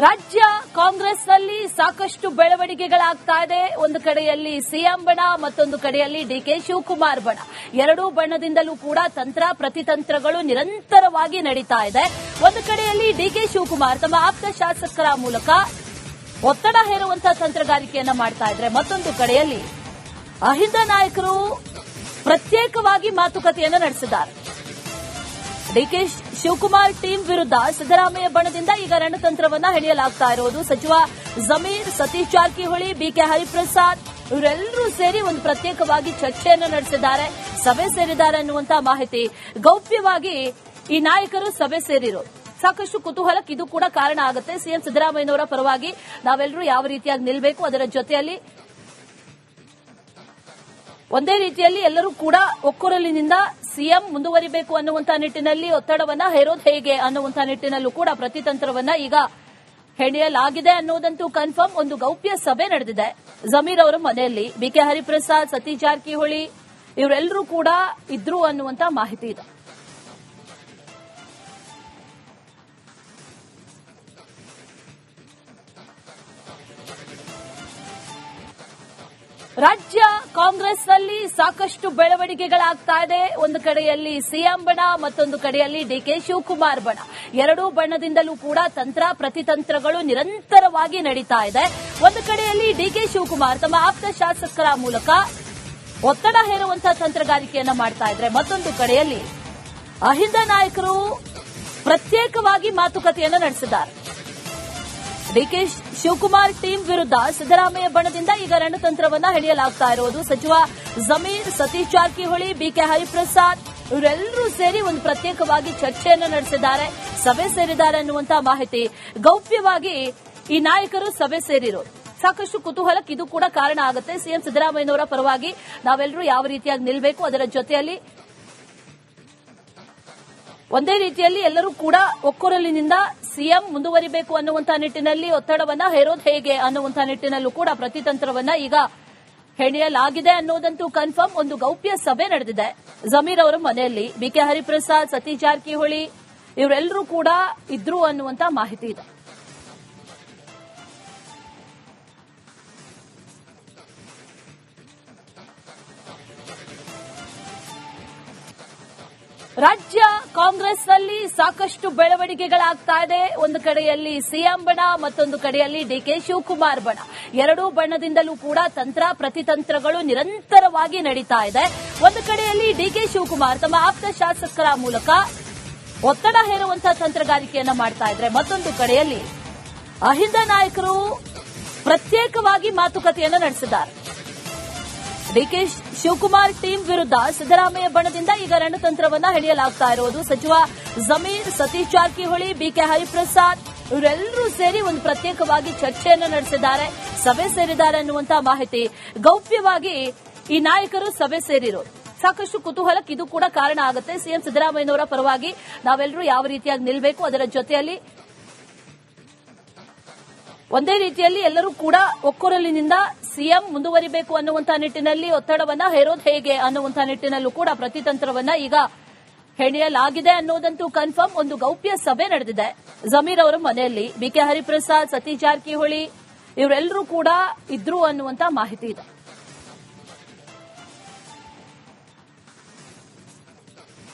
ರಾಜ್ಯ ಕಾಂಗ್ರೆಸ್ನಲ್ಲಿ ಸಾಕಷ್ಟು ಬೆಳವಣಿಗೆಗಳಾಗ್ತಾ ಇದೆ. ಒಂದು ಕಡೆಯಲ್ಲಿ ಸಿಎಂ ಬಣ, ಮತ್ತೊಂದು ಕಡೆಯಲ್ಲಿ ಡಿಕೆ ಶಿವಕುಮಾರ್ ಬಣ. ಎರಡೂ ಬಣದಿಂದಲೂ ಕೂಡ ತಂತ್ರ ಪ್ರತಿತಂತ್ರಗಳು ನಿರಂತರವಾಗಿ ನಡೀತಾ ಇದೆ. ಒಂದು ಕಡೆಯಲ್ಲಿ ಡಿಕೆ ಶಿವಕುಮಾರ್ ತಮ್ಮ ಆಪ್ತ ಶಾಸಕರ ಮೂಲಕ ಒತ್ತಡ ಹೇರುವಂತಹ ತಂತ್ರಗಾರಿಕೆಯನ್ನ ಮಾಡ್ತಾ ಇದ್ರೆ, ಮತ್ತೊಂದು ಕಡೆಯಲ್ಲಿ ಅಹಿಂದ ನಾಯಕರು ಪ್ರತ್ಯೇಕವಾಗಿ ಮಾತುಕತೆಯನ್ನು ನಡೆಸಿದ್ದಾರೆ. ಡಿಕೆ ಶಿವಕುಮಾರ್ ಟೀಮ್ ವಿರುದ್ಧ ಸಿದ್ದರಾಮಯ್ಯ ಬಣದಿಂದ ಈಗ ರಣತಂತ್ರವನ್ನ ಹೆಣೆಯಲಾಗ್ತಾ ಇರೋದು. ಸಚಿವ ಜಮೀರ್, ಸತೀಶ್ ಜಾರಕಿಹೊಳಿ, ಬಿಕೆ ಹರಿಪ್ರಸಾದ್ ಇವರೆಲ್ಲರೂ ಸೇರಿ ಒಂದು ಪ್ರತ್ಯೇಕವಾಗಿ ಚರ್ಚೆಯನ್ನು ನಡೆಸಿದ್ದಾರೆ, ಸಭೆ ಸೇರಿದ್ದಾರೆ ಅನ್ನುವಂತಹ ಮಾಹಿತಿ. ಗೌಪ್ಯವಾಗಿ ಈ ನಾಯಕರು ಸಭೆ ಸೇರಿರೋದು ಸಾಕಷ್ಟು ಕುತೂಹಲಕ್ಕೆ ಇದು ಕೂಡ ಕಾರಣ ಆಗುತ್ತೆ. ಸಿಎಂ ಸಿದ್ದರಾಮಯ್ಯನವರ ಪರವಾಗಿ ನಾವೆಲ್ಲರೂ ಯಾವ ರೀತಿಯಾಗಿ ನಿಲ್ಲಬೇಕು, ಅದರ ಜೊತೆಯಲ್ಲಿ ಒಂದೇ ರೀತಿಯಲ್ಲಿ ಎಲ್ಲರೂ ಕೂಡ ಒಕ್ಕೊರಲಿನಿಂದ ಸಿಎಂ ಮುಂದುವರಿಬೇಕು ಅನ್ನುವಂತಹ ನಿಟ್ಟಿನಲ್ಲಿ ಒತ್ತಡವನ್ನ ಹೇರೋದು ಹೇಗೆ ಅನ್ನುವಂತಹ ನಿಟ್ಟಿನಲ್ಲೂ ಕೂಡ ಪ್ರತಿತಂತ್ರವನ್ನ ಈಗ ಹೆಣೆಯಲಾಗಿದೆ ಅನ್ನೋದಂತೂ ಕನ್ಫರ್ಮ್. ಒಂದು ಗೌಪ್ಯ ಸಭೆ ನಡೆದಿದೆ ಜಮೀರ್ ಅವರ ಮನೆಯಲ್ಲಿ. ಬಿಕೆ ಹರಿಪ್ರಸಾದ್, ಸತೀಶ್ ಜಾರಕಿಹೊಳಿ ಇವರೆಲ್ಲರೂ ಕೂಡ ಇದ್ರು ಅನ್ನುವಂತಹ ಮಾಹಿತಿ ಇದೆ. ರಾಜ್ಯ ಕಾಂಗ್ರೆಸ್ನಲ್ಲಿ ಸಾಕಷ್ಟು ಬೆಳವಣಿಗೆಗಳಾಗ್ತಾ ಇದೆ. ಒಂದು ಕಡೆಯಲ್ಲಿ ಸಿಎಂ ಬಣ, ಮತ್ತೊಂದು ಕಡೆಯಲ್ಲಿ ಡಿಕೆ ಶಿವಕುಮಾರ್ ಬಣ. ಎರಡೂ ಬಣದಿಂದಲೂ ಕೂಡ ತಂತ್ರ ಪ್ರತಿತಂತ್ರಗಳು ನಿರಂತರವಾಗಿ ನಡೀತಾ ಇದೆ. ಒಂದು ಕಡೆಯಲ್ಲಿ ಡಿಕೆ ಶಿವಕುಮಾರ್ ತಮ್ಮ ಆಪ್ತ ಶಾಸಕರ ಮೂಲಕ ಒತ್ತಡ ಹೇರುವಂತಹ ತಂತ್ರಗಾರಿಕೆಯನ್ನ ಮಾಡ್ತಾ ಇದ್ರೆ, ಮತ್ತೊಂದು ಕಡೆಯಲ್ಲಿ ಅಹಿಂದ ನಾಯಕರು ಪ್ರತ್ಯೇಕವಾಗಿ ಮಾತುಕತೆಯನ್ನು ನಡೆಸಿದ್ದಾರೆ. ಡಿಕೆ ಶಿವಕುಮಾರ್ ಟೀಮ್ ವಿರುದ್ಧ ಸಿದ್ದರಾಮಯ್ಯ ಬಣದಿಂದ ಈಗ ರಣತಂತ್ರವನ್ನ ಹೆಣೆಯಲಾಗ್ತಾ ಇರೋದು. ಸಚಿವ ಜಮೀರ್, ಸತೀಶ್ ಜಾರಕಿಹೊಳಿ, ಬಿಕೆ ಹರಿಪ್ರಸಾದ್ ಇವರೆಲ್ಲರೂ ಸೇರಿ ಒಂದು ಪ್ರತ್ಯೇಕವಾಗಿ ಚರ್ಚೆಯನ್ನು ನಡೆಸಿದ್ದಾರೆ, ಸಭೆ ಸೇರಿದ್ದಾರೆ ಅನ್ನುವಂತಹ ಮಾಹಿತಿ. ಗೌಪ್ಯವಾಗಿ ಈ ನಾಯಕರು ಸಭೆ ಸೇರಿರೋದು ಸಾಕಷ್ಟು ಕುತೂಹಲಕ್ಕೆ ಇದು ಕೂಡ ಕಾರಣ ಆಗುತ್ತೆ. ಸಿಎಂ ಸಿದ್ದರಾಮಯ್ಯನವರ ಪರವಾಗಿ ನಾವೆಲ್ಲರೂ ಯಾವ ರೀತಿಯಾಗಿ ನಿಲ್ಲಬೇಕು, ಅದರ ಜೊತೆಯಲ್ಲಿ ಒಂದೇ ರೀತಿಯಲ್ಲಿ ಎಲ್ಲರೂ ಕೂಡ ಒಕ್ಕೊರಲಿನಿಂದ ಸಿಎಂ ಮುಂದುವರಿಬೇಕು ಅನ್ನುವಂತಹ ನಿಟ್ಟಿನಲ್ಲಿ ಒತ್ತಡವನ್ನ ಹೇರೋದು ಹೇಗೆ ಅನ್ನುವಂತಹ ನಿಟ್ಟಿನಲ್ಲೂ ಕೂಡ ಪ್ರತಿತಂತ್ರವನ್ನ ಈಗ ಹೆಣೆಯಲಾಗಿದೆ ಅನ್ನೋದಂತೂ ಕನ್ಫರ್ಮ್. ಒಂದು ಗೌಪ್ಯ ಸಭೆ ನಡೆದಿದೆ ಜಮೀರ್ ಅವರ ಮನೆಯಲ್ಲಿ. ಬಿಕೆ ಹರಿಪ್ರಸಾದ್, ಸತೀಶ್ ಜಾರಕಿಹೊಳಿ ಇವರೆಲ್ಲರೂ ಕೂಡ ಇದ್ರು ಅನ್ನುವಂತಹ ಮಾಹಿತಿ ಇದೆ. ರಾಜ್ಯ ಕಾಂಗ್ರೆಸ್ನಲ್ಲಿ ಸಾಕಷ್ಟು ಬೆಳವಣಿಗೆಗಳಾಗ್ತಾ ಇದೆ. ಒಂದು ಕಡೆಯಲ್ಲಿ ಸಿಎಂ ಬಣ, ಮತ್ತೊಂದು ಕಡೆಯಲ್ಲಿ ಡಿಕೆ ಶಿವಕುಮಾರ್ ಬಣ. ಎರಡೂ ಬಣದಿಂದಲೂ ಕೂಡ ತಂತ್ರ ಪ್ರತಿತಂತ್ರಗಳು ನಿರಂತರವಾಗಿ ನಡೀತಾ ಇದೆ. ಒಂದು ಕಡೆಯಲ್ಲಿ ಡಿಕೆ ಶಿವಕುಮಾರ್ ತಮ್ಮ ಆಪ್ತ ಶಾಸಕರ ಮೂಲಕ ಒತ್ತಡ ಹೇರುವಂತಹ ತಂತ್ರಗಾರಿಕೆಯನ್ನ ಮಾಡ್ತಾ ಇದ್ರೆ, ಮತ್ತೊಂದು ಕಡೆಯಲ್ಲಿ ಅಹಿಂದ ನಾಯಕರು ಪ್ರತ್ಯೇಕವಾಗಿ ಮಾತುಕತೆಯನ್ನು ನಡೆಸಿದ್ದಾರೆ. ಡಿಕೆ ಶಿವಕುಮಾರ್ ಟೀಮ್ ವಿರುದ್ಧ ಸಿದ್ದರಾಮಯ್ಯ ಬಣದಿಂದ ಈಗ ರಣತಂತ್ರವನ್ನ ಹೆಣೆಯಲಾಗ್ತಾ ಇರೋದು. ಸಚಿವ ಜಮೀರ್, ಸತೀಶ್ ಜಾರಕಿಹೊಳಿ, ಬಿಕೆ ಹರಿಪ್ರಸಾದ್ ಇವರೆಲ್ಲರೂ ಸೇರಿ ಒಂದು ಪ್ರತ್ಯೇಕವಾಗಿ ಚರ್ಚೆಯನ್ನು ನಡೆಸಿದ್ದಾರೆ, ಸಭೆ ಸೇರಿದ್ದಾರೆ ಅನ್ನುವಂತಹ ಮಾಹಿತಿ. ಗೌಪ್ಯವಾಗಿ ಈ ನಾಯಕರು ಸಭೆ ಸೇರಿರೋದು ಸಾಕಷ್ಟು ಕುತೂಹಲಕ್ಕೆ ಇದು ಕೂಡ ಕಾರಣ ಆಗುತ್ತೆ. ಸಿಎಂ ಸಿದ್ದರಾಮಯ್ಯನವರ ಪರವಾಗಿ ನಾವೆಲ್ಲರೂ ಯಾವ ರೀತಿಯಾಗಿ ನಿಲ್ಲಬೇಕು, ಅದರ ಜೊತೆಯಲ್ಲಿ ಒಂದೇ ರೀತಿಯಲ್ಲಿ ಎಲ್ಲರೂ ಕೂಡ ಒಕ್ಕೊರಲಿನಿಂದ ಸಿಎಂ ಮುಂದುವರಿಬೇಕು ಅನ್ನುವಂತಹ ನಿಟ್ಟಿನಲ್ಲಿ ಒತ್ತಡವನ್ನ ಹೇರೋದು ಹೇಗೆ ಅನ್ನುವಂತಹ ನಿಟ್ಟಿನಲ್ಲೂ ಕೂಡ ಪ್ರತಿತಂತ್ರವನ್ನ ಈಗ ಹೆಣೆಯಲಾಗಿದೆ ಅನ್ನೋದಂತೂ ಕನ್ಫರ್ಮ್. ಒಂದು ಗೌಪ್ಯ ಸಭೆ ನಡೆದಿದೆ ಜಮೀರ್ ಅವರ ಮನೆಯಲ್ಲಿ. ಬಿಕೆ ಹರಿಪ್ರಸಾದ್, ಸತೀಶ್ ಜಾರಕಿಹೊಳಿ ಇವರೆಲ್ಲರೂ ಕೂಡ ಇದ್ರು ಅನ್ನುವಂತಹ ಮಾಹಿತಿ ಇದೆ.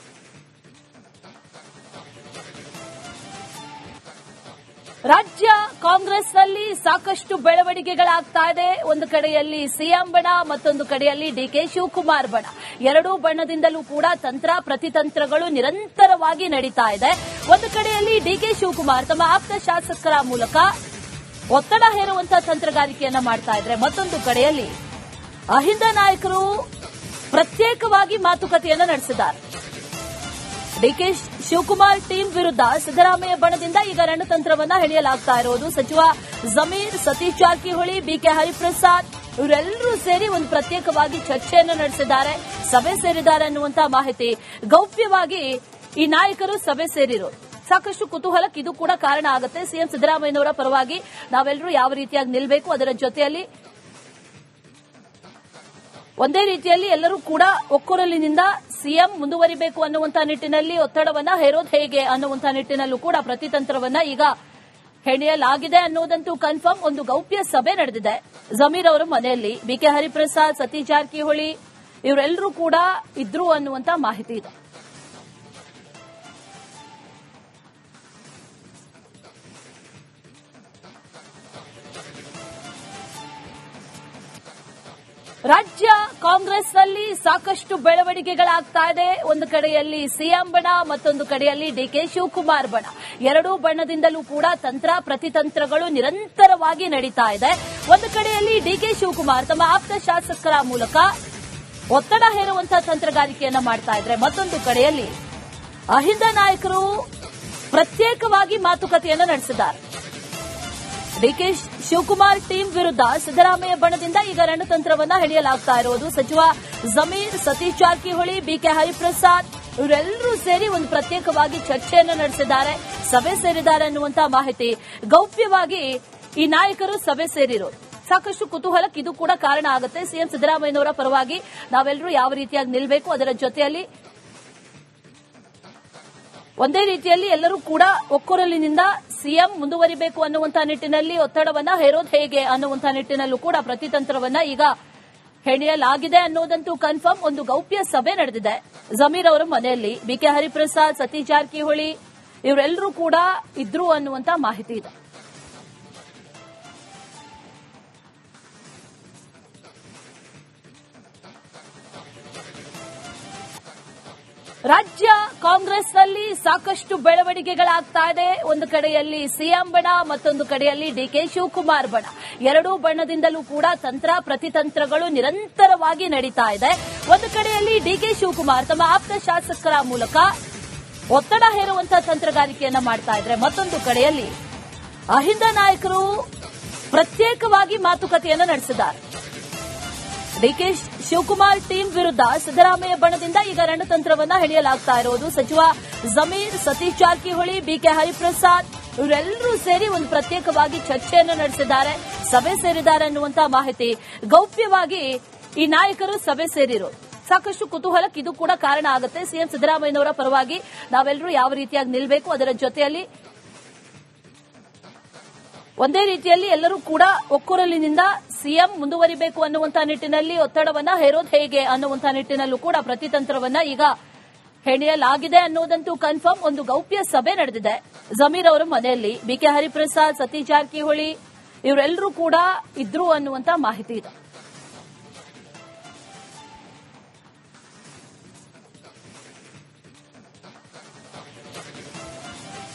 ರಾಜ್ಯ ಕಾಂಗ್ರೆಸ್ನಲ್ಲಿ ಸಾಕಷ್ಟು ಬೆಳವಣಿಗೆಗಳಾಗ್ತಾ ಇದೆ. ಒಂದು ಕಡೆಯಲ್ಲಿ ಸಿಎಂ ಬಣ, ಮತ್ತೊಂದು ಕಡೆಯಲ್ಲಿ ಡಿಕೆ ಶಿವಕುಮಾರ್ ಬಣ. ಎರಡೂ ಬಣದಿಂದಲೂ ಕೂಡ ತಂತ್ರ ಪ್ರತಿತಂತ್ರಗಳು ನಿರಂತರವಾಗಿ ನಡೀತಾ ಇದೆ. ಒಂದು ಕಡೆಯಲ್ಲಿ ಡಿಕೆ ಶಿವಕುಮಾರ್ ತಮ್ಮ ಆಪ್ತ ಶಾಸಕರ ಮೂಲಕ ಒತ್ತಡ ಹೇರುವಂತಹ ತಂತ್ರಗಾರಿಕೆಯನ್ನ ಮಾಡ್ತಾ ಇದ್ರೆ, ಮತ್ತೊಂದು ಕಡೆಯಲ್ಲಿ ಅಹಿಂದ ನಾಯಕರು ಪ್ರತ್ಯೇಕವಾಗಿ ಮಾತುಕತೆಯನ್ನು ನಡೆಸಿದ್ದಾರೆ. ಡಿಕೆ ಶಿವಕುಮಾರ್ ಟೀಮ್ ವಿರುದ್ಧ ಸಿದ್ದರಾಮಯ್ಯ ಬಣದಿಂದ ಈಗ ರಣತಂತ್ರವನ್ನ ಹೆಣೆಯಲಾಗ್ತಾ ಇರೋದು. ಸಚಿವ ಜಮೀರ್, ಸತೀಶ್ ಜಾರಕಿಹೊಳಿ, ಬಿಕೆ ಹರಿಪ್ರಸಾದ್ ಇವರೆಲ್ಲರೂ ಸೇರಿ ಒಂದು ಪ್ರತ್ಯೇಕವಾಗಿ ಚರ್ಚೆಯನ್ನು ನಡೆಸಿದ್ದಾರೆ, ಸಭೆ ಸೇರಿದ್ದಾರೆ ಅನ್ನುವಂತಹ ಮಾಹಿತಿ. ಗೌಪ್ಯವಾಗಿ ಈ ನಾಯಕರು ಸಭೆ ಸೇರಿರೋದು ಸಾಕಷ್ಟು ಕುತೂಹಲಕ್ಕೆ ಇದು ಕೂಡ ಕಾರಣ ಆಗುತ್ತೆ. ಸಿಎಂ ಸಿದ್ದರಾಮಯ್ಯನವರ ಪರವಾಗಿ ನಾವೆಲ್ಲರೂ ಯಾವ ರೀತಿಯಾಗಿ ನಿಲ್ಲಬೇಕು, ಅದರ ಜೊತೆಯಲ್ಲಿ ಒಂದೇ ರೀತಿಯಲ್ಲಿ ಎಲ್ಲರೂ ಕೂಡ ಒಕ್ಕೊರಲಿನಿಂದ ಸಿಎಂ ಮುಂದುವರಿಬೇಕು ಅನ್ನುವಂತಹ ನಿಟ್ಟಿನಲ್ಲಿ ಒತ್ತಡವನ್ನ ಹೇರೋದು ಹೇಗೆ ಅನ್ನುವಂತಹ ನಿಟ್ಟಿನಲ್ಲೂ ಕೂಡ ಪ್ರತಿತಂತ್ರವನ್ನ ಈಗ ಹೆಣೆಯಲಾಗಿದೆ ಅನ್ನೋದಂತೂ ಕನ್ಫರ್ಮ್. ಒಂದು ಗೌಪ್ಯ ಸಭೆ ನಡೆದಿದೆ ಜಮೀರ್ ಅವರ ಮನೆಯಲ್ಲಿ. ಬಿಕೆ ಹರಿಪ್ರಸಾದ್, ಸತೀಶ್ ಜಾರಕಿಹೊಳಿ ಇವರೆಲ್ಲರೂ ಕೂಡ ಇದ್ರು ಅನ್ನುವಂತ ಮಾಹಿತಿ ಇದೆ. ರಾಜ್ಯ ಕಾಂಗ್ರೆಸ್ನಲ್ಲಿ ಸಾಕಷ್ಟು ಬೆಳವಣಿಗೆಗಳಾಗ್ತಾ ಇದೆ. ಒಂದು ಕಡೆಯಲ್ಲಿ ಸಿಎಂ ಬಣ, ಮತ್ತೊಂದು ಕಡೆಯಲ್ಲಿ ಡಿಕೆ ಶಿವಕುಮಾರ್ ಬಣ. ಎರಡೂ ಬಣ್ಣದಿಂದಲೂ ಕೂಡ ತಂತ್ರ ಪ್ರತಿತಂತ್ರಗಳು ನಿರಂತರವಾಗಿ ನಡೀತಾ ಇದೆ. ಒಂದು ಕಡೆಯಲ್ಲಿ ಡಿಕೆ ಶಿವಕುಮಾರ್ ತಮ್ಮ ಆಪ್ತ ಶಾಸಕರ ಮೂಲಕ ಒತ್ತಡ ಹೇರುವಂತಹ ತಂತ್ರಗಾರಿಕೆಯನ್ನ ಮಾಡ್ತಾ ಇದ್ರೆ, ಮತ್ತೊಂದು ಕಡೆಯಲ್ಲಿ ಅಹಿಂದ ನಾಯಕರು ಪ್ರತ್ಯೇಕವಾಗಿ ಮಾತುಕತೆಯನ್ನು ನಡೆಸಿದ್ದಾರೆ. ಡಿಕೆ ಶಿವಕುಮಾರ್ ಟೀಮ್ ವಿರುದ್ಧ ಸಿದ್ದರಾಮಯ್ಯ ಬಣದಿಂದ ಈಗ ರಣತಂತ್ರವನ್ನ ಹೆಣೆಯಲಾಗ್ತಾ ಇರೋದು. ಸಚಿವ ಜಮೀರ್, ಸತೀಶ್ ಜಾರಕಿಹೊಳಿ, ಬಿಕೆ ಹರಿಪ್ರಸಾದ್ ಇವರೆಲ್ಲರೂ ಸೇರಿ ಒಂದು ಪ್ರತ್ಯೇಕವಾಗಿ ಚರ್ಚೆಯನ್ನು ನಡೆಸಿದ್ದಾರೆ, ಸಭೆ ಸೇರಿದ್ದಾರೆ ಅನ್ನುವಂತಹ ಮಾಹಿತಿ. ಗೌಪ್ಯವಾಗಿ ಈ ನಾಯಕರು ಸಭೆ ಸೇರಿರೋದು ಸಾಕಷ್ಟು ಕುತೂಹಲಕ್ಕೆ ಇದು ಕೂಡ ಕಾರಣ ಆಗುತ್ತೆ. ಸಿಎಂ ಸಿದ್ದರಾಮಯ್ಯನವರ ಪರವಾಗಿ ನಾವೆಲ್ಲರೂ ಯಾವ ರೀತಿಯಾಗಿ ನಿಲ್ಲಬೇಕು, ಅದರ ಜೊತೆಯಲ್ಲಿ ಒಂದೇ ರೀತಿಯಲ್ಲಿ ಎಲ್ಲರೂ ಕೂಡ ಒಕ್ಕೊರಲಿನಿಂದ ಸಿಎಂ ಮುಂದುವರಿಬೇಕು ಅನ್ನುವಂತಹ ನಿಟ್ಟಿನಲ್ಲಿ ಒತ್ತಡವನ್ನ ಹೇರೋದು ಹೇಗೆ ಅನ್ನುವಂತಹ ನಿಟ್ಟಿನಲ್ಲೂ ಕೂಡ ಪ್ರತಿತಂತ್ರವನ್ನ ಈಗ ಹೆಣೆಯಲಾಗಿದೆ ಅನ್ನೋದಂತೂ ಕನ್ಫರ್ಮ್. ಒಂದು ಗೌಪ್ಯ ಸಭೆ ನಡೆದಿದೆ ಜಮೀರ್ ಅವರ ಮನೆಯಲ್ಲಿ. ಬಿಕೆ ಹರಿಪ್ರಸಾದ್, ಸತೀಶ್ ಜಾರಕಿಹೊಳಿ ಇವರೆಲ್ಲರೂ ಕೂಡ ಇದ್ರು ಅನ್ನುವಂತ ಮಾಹಿತಿ ಇದೆ. ರಾಜ್ಯ ಕಾಂಗ್ರೆಸ್ನಲ್ಲಿ ಸಾಕಷ್ಟು ಬೆಳವಣಿಗೆಗಳಾಗ್ತಾ ಇದೆ. ಒಂದು ಕಡೆಯಲ್ಲಿ ಸಿಎಂ ಬಣ, ಮತ್ತೊಂದು ಕಡೆಯಲ್ಲಿ ಡಿಕೆ ಶಿವಕುಮಾರ್ ಬಣ. ಎರಡೂ ಬಣ್ಣದಿಂದಲೂ ಕೂಡ ತಂತ್ರ ಪ್ರತಿತಂತ್ರಗಳು ನಿರಂತರವಾಗಿ ನಡೀತಾ ಇದೆ. ಒಂದು ಕಡೆಯಲ್ಲಿ ಡಿಕೆ ಶಿವಕುಮಾರ್ ತಮ್ಮ ಆಪ್ತ ಶಾಸಕರ ಮೂಲಕ ಒತ್ತಡ ಹೇರುವಂತಹ ತಂತ್ರಗಾರಿಕೆಯನ್ನ ಮಾಡ್ತಾ ಇದ್ರೆ, ಮತ್ತೊಂದು ಕಡೆಯಲ್ಲಿ ಅಹಿಂದ ನಾಯಕರು ಪ್ರತ್ಯೇಕವಾಗಿ ಮಾತುಕತೆಯನ್ನು ನಡೆಸಿದ್ದಾರೆ. ಡಿಕೆ ಶಿವಕುಮಾರ್ ಟೀಮ್ ವಿರುದ್ಧ ಸಿದ್ದರಾಮಯ್ಯ ಬಣದಿಂದ ಈಗ ರಣತಂತ್ರವನ್ನ ಹೆಣೆಯಲಾಗ್ತಾ ಇರೋದು. ಸಚಿವ ಜಮೀರ್, ಸತೀಶ್ ಜಾರಕಿಹೊಳಿ, ಬಿಕೆ ಹರಿಪ್ರಸಾದ್ ಇವರೆಲ್ಲರೂ ಸೇರಿ ಒಂದು ಪ್ರತ್ಯೇಕವಾಗಿ ಚರ್ಚೆಯನ್ನು ನಡೆಸಿದ್ದಾರೆ, ಸಭೆ ಸೇರಿದ್ದಾರೆ ಅನ್ನುವಂತಹ ಮಾಹಿತಿ. ಗೌಪ್ಯವಾಗಿ ಈ ನಾಯಕರು ಸಭೆ ಸೇರಿರೋದು ಸಾಕಷ್ಟು ಕುತೂಹಲಕ್ಕೆ ಇದು ಕೂಡ ಕಾರಣ ಆಗುತ್ತೆ. ಸಿಎಂ ಸಿದ್ದರಾಮಯ್ಯನವರ ಪರವಾಗಿ ನಾವೆಲ್ಲರೂ ಯಾವ ರೀತಿಯಾಗಿ ನಿಲ್ಲಬೇಕು, ಅದರ ಜೊತೆಯಲ್ಲಿ ಒಂದೇ ರೀತಿಯಲ್ಲಿ ಎಲ್ಲರೂ ಕೂಡ ಒಕ್ಕೊರಲಿನಿಂದ ಸಿಎಂ ಮುಂದುವರಿಬೇಕು ಅನ್ನುವಂತಹ ನಿಟ್ಟಿನಲ್ಲಿ ಒತ್ತಡವನ್ನ ಹೇರೋದು ಹೇಗೆ ಅನ್ನುವಂತಹ ನಿಟ್ಟಿನಲ್ಲೂ ಕೂಡ ಪ್ರತಿತಂತ್ರವನ್ನ ಈಗ ಹೆಣೆಯಲಾಗಿದೆ ಅನ್ನೋದಂತೂ ಕನ್ಫರ್ಮ್. ಒಂದು ಗೌಪ್ಯ ಸಭೆ ನಡೆದಿದೆ ಜಮೀರ್ ಅವರ ಮನೆಯಲ್ಲಿ. ಬಿಕೆ ಹರಿಪ್ರಸಾದ್, ಸತೀಶ್ ಜಾರಕಿಹೊಳಿ ಇವರೆಲ್ಲರೂ ಕೂಡ ಇದ್ರು ಅನ್ನುವಂತ ಮಾಹಿತಿ ಇದೆ.